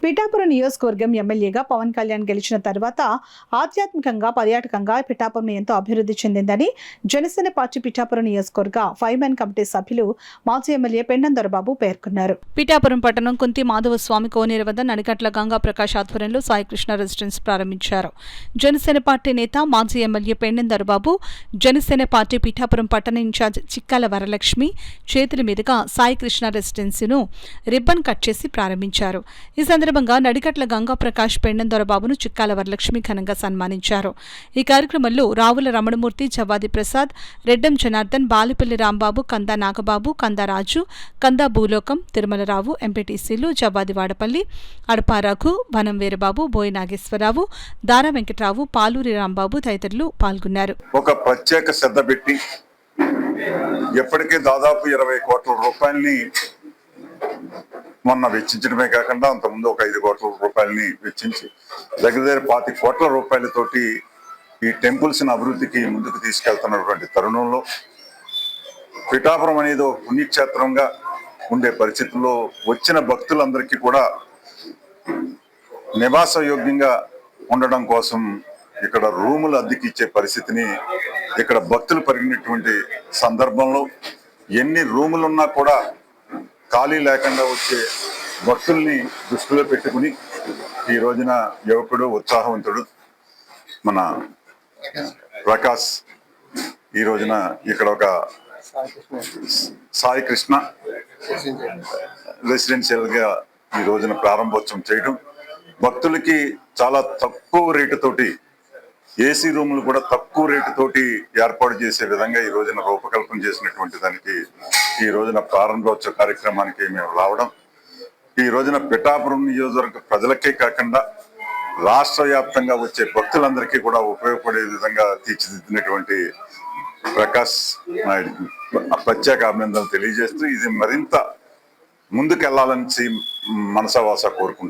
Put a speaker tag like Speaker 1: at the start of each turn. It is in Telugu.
Speaker 1: పిఠాపురం నియోజకవర్గం ఎమ్మెల్యేగా పవన్ కళ్యాణ్ గెలిచిన తర్వాత ఆధ్యాత్మికంగా పర్యాటకంగా పిఠాపురం ఎంతో అభివృద్ధి చెందిందని జనసేన పార్టీ పిఠాపురం నియోజకవర్గ 5-man కమిటీ సభ్యులు మాజీ ఎమ్మెల్యే పెండం దొరబాబు పేర్కొన్నారు. పిఠాపురం పట్టణం కుంతి మాధవ స్వామి కోనేరు వద్ద నడికట్ల గంగా ప్రకాష్ ఆధ్వర్యంలో సాయికృష్ణ రెసిడెన్స్ ప్రారంభించారు. జనసేన పార్టీ నేత మాజీ ఎమ్మెల్యే పెండం దొరబాబు, జనసేన పార్టీ పిఠాపురం పట్టణ ఇన్ఛార్జ్ చిక్కాల వరలక్ష్మి చేతుల మీదుగా సాయికృష్ణ రెసిడెన్సీను రిబ్బన్ కట్ చేసి ప్రారంభించారు. ఈ సందర్భంగా నడికట్ల గంగా ప్రకాష్ పెండం దొరబాబును చిక్కాల వరలక్ష్మి ఘనంగా సన్మానించారు. ఈ కార్యక్రమంలో రావుల రమణమూర్తి, జవాది ప్రసాద్, రెడ్డం జనార్దన్, బాలిపల్లి రాంబాబు, కందా నాగబాబు, కందా రాజు, కందా భూలోకం, తిరుమలరావు, ఎంపీటీసీలు జవాది వాడపల్లి, అడపారాఘు, వనం వీరబాబు, బోయి నాగేశ్వరరావు, దారా వెంకట్రావు, పాలూరి రాంబాబు తదితరులు పాల్గొన్నారు.
Speaker 2: ఒక ప్రత్యేక శ్రద్ధ పెట్టి ఎప్పటికే దాదాపు 20 కోట్ల రూపాయలని మొన్న వెచ్చించడమే కాకుండా అంతకుముందు ఒక 5 కోట్ల రూపాయలని వెచ్చించి దగ్గర 25 కోట్ల రూపాయలతోటి ఈ టెంపుల్స్ అభివృద్ధికి ముందుకు తీసుకెళ్తున్నటువంటి తరుణంలో పిఠాపురం అనేది ఒక పుణ్యక్షేత్రంగా ఉండే పరిస్థితుల్లో వచ్చిన భక్తులందరికీ కూడా నివాస యోగ్యంగా ఉండడం కోసం ఇక్కడ రూములు అద్దెకిచ్చే పరిస్థితిని ఇక్కడ భక్తులు పెరిగినటువంటి సందర్భంలో ఎన్ని రూములున్నా కూడా ఖాళీ లేకుండా వచ్చే భక్తుల్ని దృష్టిలో పెట్టుకుని ఈ రోజున యువకుడు ఉత్సాహవంతుడు మన ప్రకాష్ ఈ రోజున ఇక్కడ ఒక సాయి కృష్ణ రెసిడెన్షియల్ గా ఈ రోజున ప్రారంభోత్సవం చేయడం, భక్తులకి చాలా తక్కువ రేటుతోటి ఏసీ రూములు కూడా తక్కువ రేటుతోటి ఏర్పాటు చేసే విధంగా ఈ రోజున రూపకల్పన చేసినటువంటి దానికి ఈ రోజున ప్రారంభోత్సవ కార్యక్రమానికి మేము రావడం, ఈ రోజున పిఠాపురం నియోజకవర్గ ప్రజలకే కాకుండా రాష్ట్ర వ్యాప్తంగా వచ్చే భక్తులందరికీ కూడా ఉపయోగపడే విధంగా తీర్చిదిద్దినటువంటి ప్రకాష్ నాయుడు ప్రత్యేక అభినందనలు తెలియజేస్తూ ఇది మరింత ముందుకెళ్లాలని మనసావాస కోరుకుంటున్నాను.